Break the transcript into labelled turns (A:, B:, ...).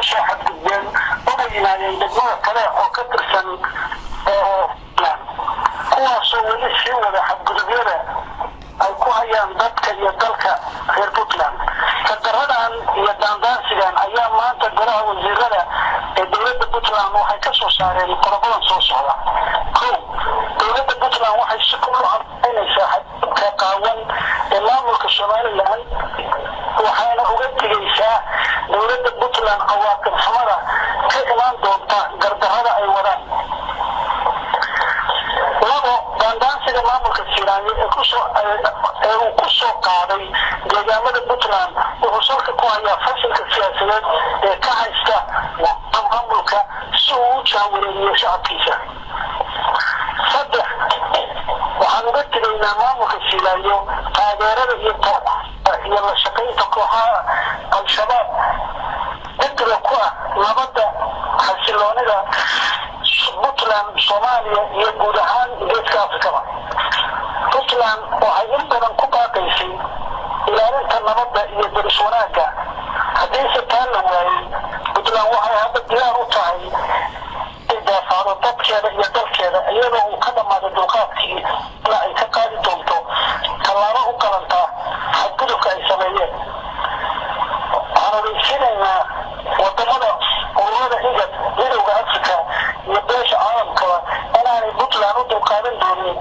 A: kusoo xadgudbeen uga yimaadeen degmada kale oo ka tirsan kuwaasoo weli sii wada xadgudubyada ay ku hayaan dadka iyo dalka reer Puntland. Kadaradan iyo daandaansigan ayaa maanta golaha wasiirada ee dowladda Puntland waxay ka soo saareen qodobadan soo socda. dowladda Puntland waxay si ku cadeynaysaa xadgudubka qaawan ee maamulka Somaliland waxayna uga digaysaa dowladda Puntland cawaaqib xumada ka imaan doonta gardarrada ay wadaan. daandaansiga maamulka Soomaaliya ee ku soo qaaday deegaamada Puntland wuxuu salka ku hayaa fasilka siyaasadeed ee ka haysta maamulka si uu u jaawareeyo shacabkiisa. waxaan uga tegaynaa maamulka Soomaaliya taageerada iyo la shaqaynta kooxaha al-shabaab dadka ku ah nabadda xasiloonida Puntland Soomaaliya iyo guud ahaan geeska Afrika. Puntland waxay in badan ku baaqaysay ilaalinta nabadda iyo deris wanaagga. haddii se taa la waayey Puntland waxay hadda diyaar u tahay daafacdo dadkeeda iyo dalkeeda iyadoo uu ka dhamaaday dulqaadkii ilaa ay ka qaadi doonto tallaabo u qalanta xadgudubka ay sameeyeen. waxaan ogeysiinaynaa wadamada ururada midowga Afrika iyo beesha caalamkaba inaanay Puntland u dulqaadan doonin